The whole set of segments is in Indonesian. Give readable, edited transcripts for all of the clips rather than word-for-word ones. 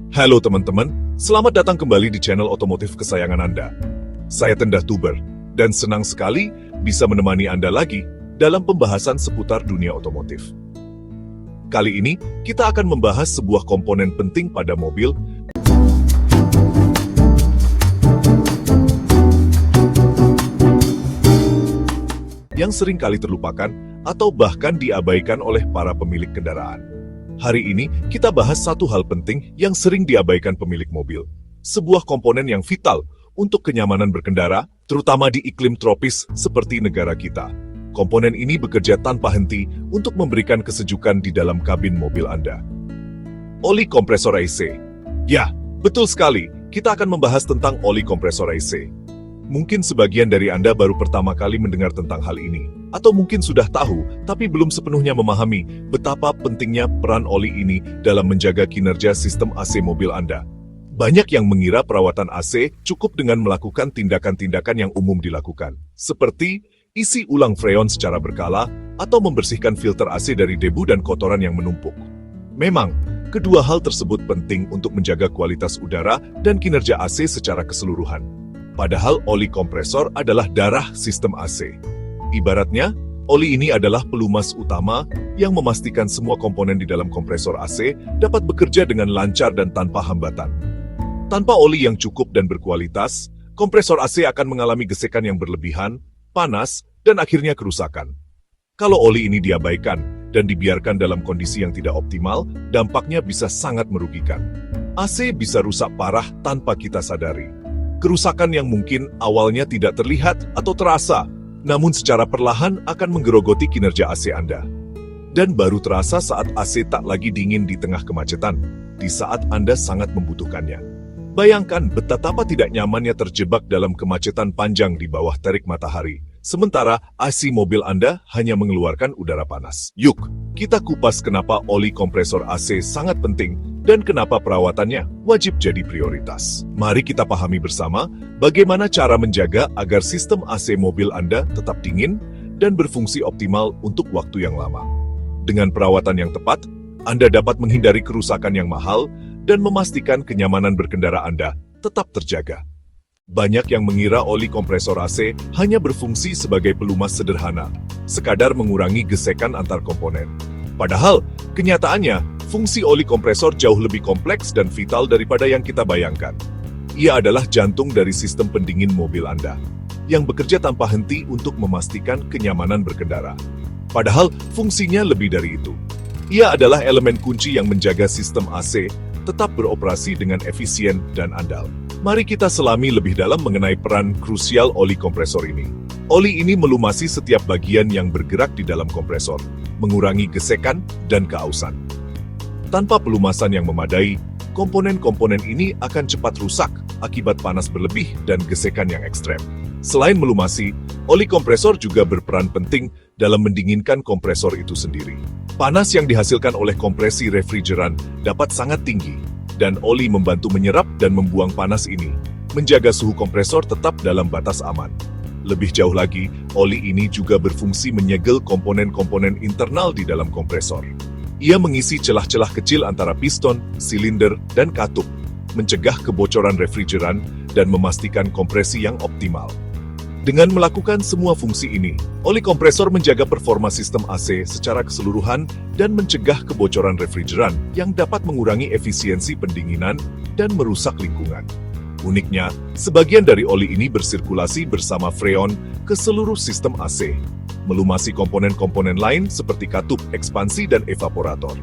Halo teman-teman, selamat datang kembali di channel otomotif kesayangan Anda. Saya Tendah Tuber, dan senang sekali bisa menemani Anda lagi dalam pembahasan seputar dunia otomotif. Kali ini, kita akan membahas sebuah komponen penting pada mobil yang sering kali terlupakan atau bahkan diabaikan oleh para pemilik kendaraan. Hari ini, kita bahas satu hal penting yang sering diabaikan pemilik mobil. Sebuah komponen yang vital untuk kenyamanan berkendara, terutama di iklim tropis seperti negara kita. Komponen ini bekerja tanpa henti untuk memberikan kesejukan di dalam kabin mobil Anda. Oli kompresor AC. Ya, betul sekali, kita akan membahas tentang oli kompresor AC. Mungkin sebagian dari Anda baru pertama kali mendengar tentang hal ini, atau mungkin sudah tahu, tapi belum sepenuhnya memahami betapa pentingnya peran oli ini dalam menjaga kinerja sistem AC mobil Anda. Banyak yang mengira perawatan AC cukup dengan melakukan tindakan-tindakan yang umum dilakukan, seperti isi ulang freon secara berkala atau membersihkan filter AC dari debu dan kotoran yang menumpuk. Memang, kedua hal tersebut penting untuk menjaga kualitas udara dan kinerja AC secara keseluruhan. Padahal oli kompresor adalah darah sistem AC. Ibaratnya, oli ini adalah pelumas utama yang memastikan semua komponen di dalam kompresor AC dapat bekerja dengan lancar dan tanpa hambatan. Tanpa oli yang cukup dan berkualitas, kompresor AC akan mengalami gesekan yang berlebihan, panas, dan akhirnya kerusakan. Kalau oli ini diabaikan dan dibiarkan dalam kondisi yang tidak optimal, dampaknya bisa sangat merugikan. AC bisa rusak parah tanpa kita sadari. Kerusakan yang mungkin awalnya tidak terlihat atau terasa, namun secara perlahan akan menggerogoti kinerja AC Anda. Dan baru terasa saat AC tak lagi dingin di tengah kemacetan, di saat Anda sangat membutuhkannya. Bayangkan betapa tidak nyamannya terjebak dalam kemacetan panjang di bawah terik matahari, sementara AC mobil Anda hanya mengeluarkan udara panas. Yuk, kita kupas kenapa oli kompresor AC sangat penting dan kenapa perawatannya wajib jadi prioritas. Mari kita pahami bersama bagaimana cara menjaga agar sistem AC mobil Anda tetap dingin dan berfungsi optimal untuk waktu yang lama. Dengan perawatan yang tepat, Anda dapat menghindari kerusakan yang mahal dan memastikan kenyamanan berkendara Anda tetap terjaga. Banyak yang mengira oli kompresor AC hanya berfungsi sebagai pelumas sederhana, sekadar mengurangi gesekan antar komponen. Padahal, kenyataannya, fungsi oli kompresor jauh lebih kompleks dan vital daripada yang kita bayangkan. Ia adalah jantung dari sistem pendingin mobil Anda, yang bekerja tanpa henti untuk memastikan kenyamanan berkendara. Padahal, fungsinya lebih dari itu. Ia adalah elemen kunci yang menjaga sistem AC tetap beroperasi dengan efisien dan andal. Mari kita selami lebih dalam mengenai peran krusial oli kompresor ini. Oli ini melumasi setiap bagian yang bergerak di dalam kompresor, mengurangi gesekan dan keausan. Tanpa pelumasan yang memadai, komponen-komponen ini akan cepat rusak akibat panas berlebih dan gesekan yang ekstrem. Selain melumasi, oli kompresor juga berperan penting dalam mendinginkan kompresor itu sendiri. Panas yang dihasilkan oleh kompresi refrigeran dapat sangat tinggi, dan oli membantu menyerap dan membuang panas ini, menjaga suhu kompresor tetap dalam batas aman. Lebih jauh lagi, oli ini juga berfungsi menyegel komponen-komponen internal di dalam kompresor. Ia mengisi celah-celah kecil antara piston, silinder, dan katup, mencegah kebocoran refrigeran dan memastikan kompresi yang optimal. Dengan melakukan semua fungsi ini, oli kompresor menjaga performa sistem AC secara keseluruhan dan mencegah kebocoran refrigeran yang dapat mengurangi efisiensi pendinginan dan merusak lingkungan. Uniknya, sebagian dari oli ini bersirkulasi bersama freon ke seluruh sistem AC, melumasi komponen-komponen lain seperti katup, ekspansi, dan evaporator.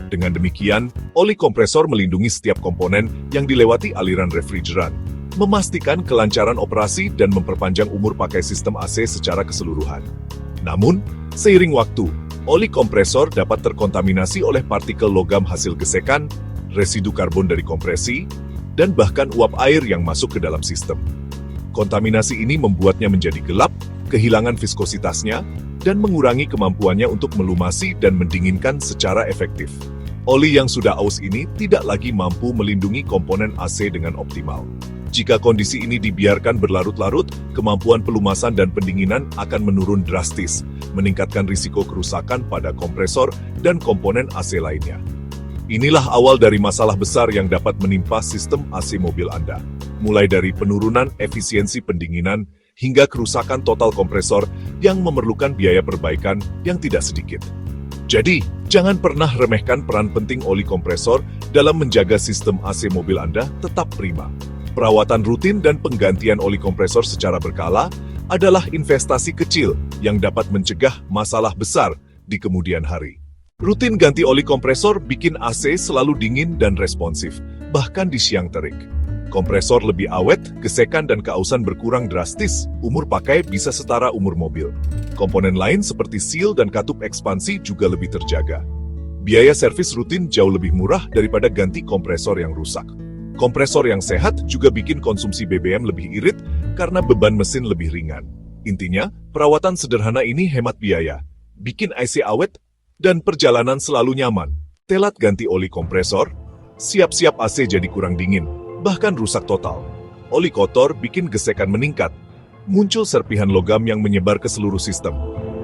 Dengan demikian, oli kompresor melindungi setiap komponen yang dilewati aliran refrigeran, memastikan kelancaran operasi dan memperpanjang umur pakai sistem AC secara keseluruhan. Namun, seiring waktu, oli kompresor dapat terkontaminasi oleh partikel logam hasil gesekan, residu karbon dari kompresi, dan bahkan uap air yang masuk ke dalam sistem. Kontaminasi ini membuatnya menjadi gelap, kehilangan viskositasnya, dan mengurangi kemampuannya untuk melumasi dan mendinginkan secara efektif. Oli yang sudah aus ini tidak lagi mampu melindungi komponen AC dengan optimal. Jika kondisi ini dibiarkan berlarut-larut, kemampuan pelumasan dan pendinginan akan menurun drastis, meningkatkan risiko kerusakan pada kompresor dan komponen AC lainnya. Inilah awal dari masalah besar yang dapat menimpa sistem AC mobil Anda. Mulai dari penurunan efisiensi pendinginan hingga kerusakan total kompresor yang memerlukan biaya perbaikan yang tidak sedikit. Jadi, jangan pernah remehkan peran penting oli kompresor dalam menjaga sistem AC mobil Anda tetap prima. Perawatan rutin dan penggantian oli kompresor secara berkala adalah investasi kecil yang dapat mencegah masalah besar di kemudian hari. Rutin ganti oli kompresor bikin AC selalu dingin dan responsif, bahkan di siang terik. Kompresor lebih awet, gesekan dan keausan berkurang drastis, umur pakai bisa setara umur mobil. Komponen lain seperti seal dan katup ekspansi juga lebih terjaga. Biaya servis rutin jauh lebih murah daripada ganti kompresor yang rusak. Kompresor yang sehat juga bikin konsumsi BBM lebih irit karena beban mesin lebih ringan. Intinya, perawatan sederhana ini hemat biaya, bikin AC awet, dan perjalanan selalu nyaman. Telat ganti oli kompresor, siap-siap AC jadi kurang dingin, bahkan rusak total. Oli kotor bikin gesekan meningkat, muncul serpihan logam yang menyebar ke seluruh sistem.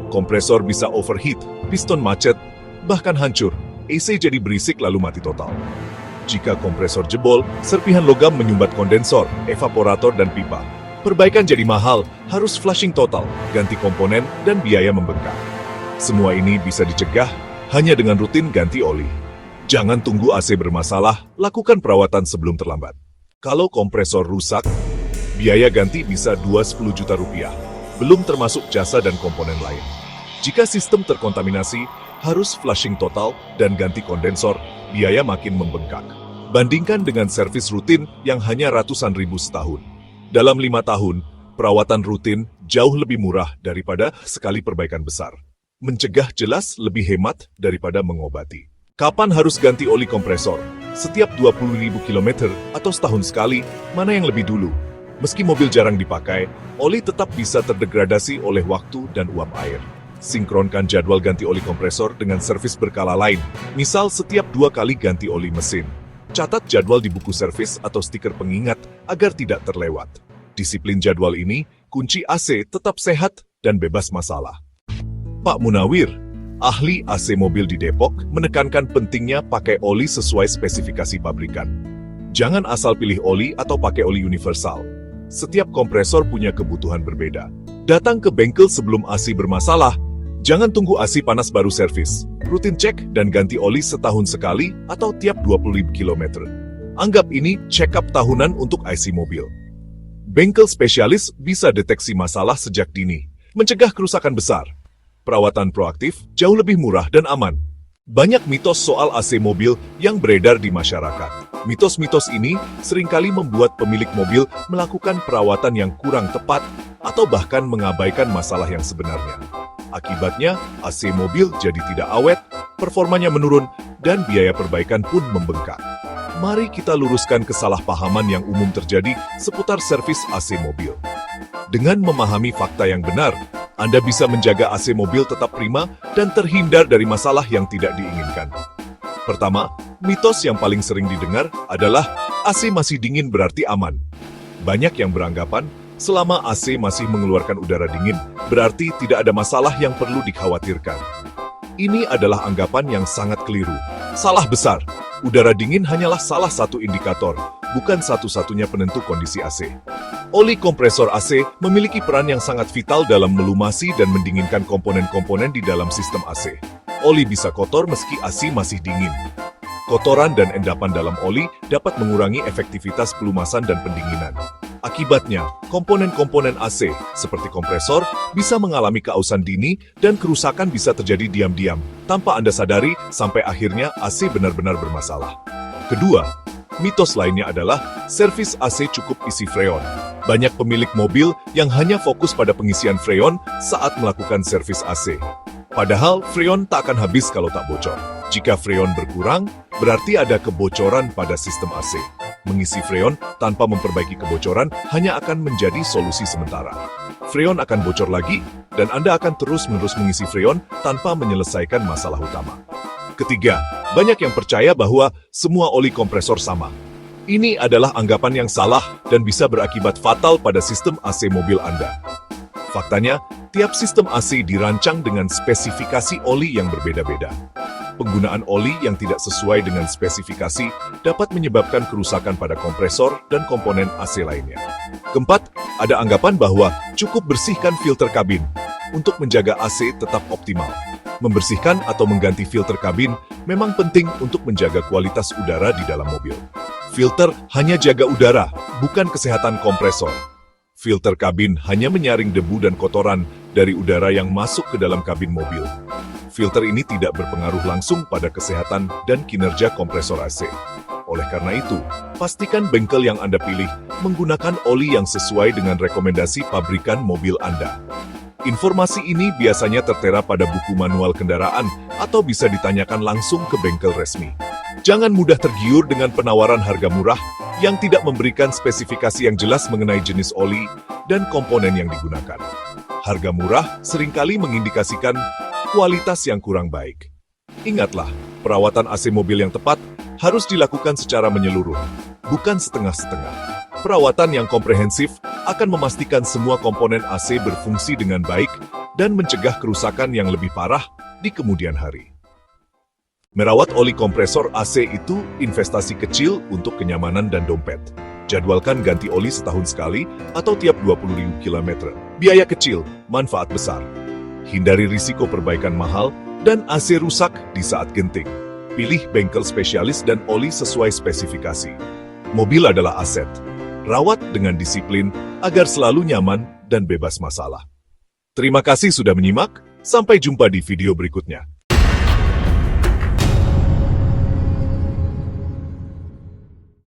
Kompresor bisa overheat, piston macet, bahkan hancur. AC jadi berisik lalu mati total. Jika kompresor jebol, serpihan logam menyumbat kondensor, evaporator, dan pipa. Perbaikan jadi mahal, harus flushing total, ganti komponen, dan biaya membengkak. Semua ini bisa dicegah hanya dengan rutin ganti oli. Jangan tunggu AC bermasalah, lakukan perawatan sebelum terlambat. Kalau kompresor rusak, biaya ganti bisa 2-10 juta rupiah, belum termasuk jasa dan komponen lain. Jika sistem terkontaminasi, harus flushing total dan ganti kondensor, biaya makin membengkak. Bandingkan dengan servis rutin yang hanya ratusan ribu setahun. Dalam 5 tahun, perawatan rutin jauh lebih murah daripada sekali perbaikan besar. Mencegah jelas lebih hemat daripada mengobati. Kapan harus ganti oli kompresor? Setiap 20.000 km atau setahun sekali, mana yang lebih dulu? Meski mobil jarang dipakai, oli tetap bisa terdegradasi oleh waktu dan uap air. Sinkronkan jadwal ganti oli kompresor dengan servis berkala lain, misal setiap 2 kali ganti oli mesin. Catat jadwal di buku servis atau stiker pengingat agar tidak terlewat. Disiplin jadwal ini, kunci AC tetap sehat dan bebas masalah. Pak Munawir, ahli AC mobil di Depok, menekankan pentingnya pakai oli sesuai spesifikasi pabrikan. Jangan asal pilih oli atau pakai oli universal. Setiap kompresor punya kebutuhan berbeda. Datang ke bengkel sebelum AC bermasalah. Jangan tunggu AC panas baru servis. Rutin cek dan ganti oli setahun sekali atau tiap 20.000 km. Anggap ini check-up tahunan untuk IC mobil. Bengkel spesialis bisa deteksi masalah sejak dini, mencegah kerusakan besar. Perawatan proaktif jauh lebih murah dan aman. Banyak mitos soal AC mobil yang beredar di masyarakat. Mitos-mitos ini seringkali membuat pemilik mobil melakukan perawatan yang kurang tepat atau bahkan mengabaikan masalah yang sebenarnya. Akibatnya, AC mobil jadi tidak awet, performanya menurun, dan biaya perbaikan pun membengkak. Mari kita luruskan kesalahpahaman yang umum terjadi seputar servis AC mobil. Dengan memahami fakta yang benar, Anda bisa menjaga AC mobil tetap prima dan terhindar dari masalah yang tidak diinginkan. Pertama, mitos yang paling sering didengar adalah AC masih dingin berarti aman. Banyak yang beranggapan, selama AC masih mengeluarkan udara dingin, berarti tidak ada masalah yang perlu dikhawatirkan. Ini adalah anggapan yang sangat keliru. Salah besar. Udara dingin hanyalah salah satu indikator, bukan satu-satunya penentu kondisi AC. Oli kompresor AC memiliki peran yang sangat vital dalam melumasi dan mendinginkan komponen-komponen di dalam sistem AC. Oli bisa kotor meski AC masih dingin. Kotoran dan endapan dalam oli dapat mengurangi efektivitas pelumasan dan pendinginan. Akibatnya, komponen-komponen AC, seperti kompresor, bisa mengalami keausan dini dan kerusakan bisa terjadi diam-diam, tanpa Anda sadari sampai akhirnya AC benar-benar bermasalah. Kedua, mitos lainnya adalah servis AC cukup isi freon. Banyak pemilik mobil yang hanya fokus pada pengisian freon saat melakukan servis AC. Padahal freon tak akan habis kalau tak bocor. Jika freon berkurang, berarti ada kebocoran pada sistem AC. Mengisi freon tanpa memperbaiki kebocoran hanya akan menjadi solusi sementara. Freon akan bocor lagi, dan Anda akan terus-menerus mengisi freon tanpa menyelesaikan masalah utama. Ketiga, banyak yang percaya bahwa semua oli kompresor sama. Ini adalah anggapan yang salah dan bisa berakibat fatal pada sistem AC mobil Anda. Faktanya, Tiap sistem AC dirancang dengan spesifikasi oli yang berbeda-beda. Penggunaan oli yang tidak sesuai dengan spesifikasi dapat menyebabkan kerusakan pada kompresor dan komponen AC lainnya. Keempat, ada anggapan bahwa cukup bersihkan filter kabin untuk menjaga AC tetap optimal. Membersihkan atau mengganti filter kabin memang penting untuk menjaga kualitas udara di dalam mobil. Filter hanya jaga udara, bukan kesehatan kompresor. Filter kabin hanya menyaring debu dan kotoran dari udara yang masuk ke dalam kabin mobil. Filter ini tidak berpengaruh langsung pada kesehatan dan kinerja kompresor AC. Oleh karena itu, pastikan bengkel yang Anda pilih menggunakan oli yang sesuai dengan rekomendasi pabrikan mobil Anda. Informasi ini biasanya tertera pada buku manual kendaraan atau bisa ditanyakan langsung ke bengkel resmi. Jangan mudah tergiur dengan penawaran harga murah yang tidak memberikan spesifikasi yang jelas mengenai jenis oli dan komponen yang digunakan. Harga murah seringkali mengindikasikan kualitas yang kurang baik. Ingatlah, perawatan AC mobil yang tepat harus dilakukan secara menyeluruh, bukan setengah-setengah. Perawatan yang komprehensif akan memastikan semua komponen AC berfungsi dengan baik dan mencegah kerusakan yang lebih parah di kemudian hari. Merawat oli kompresor AC itu investasi kecil untuk kenyamanan dan dompet. Jadwalkan ganti oli setahun sekali atau tiap 20.000 km. Biaya kecil, manfaat besar. Hindari risiko perbaikan mahal dan AC rusak di saat genting. Pilih bengkel spesialis dan oli sesuai spesifikasi. Mobil adalah aset. Rawat dengan disiplin agar selalu nyaman dan bebas masalah. Terima kasih sudah menyimak. Sampai jumpa di video berikutnya.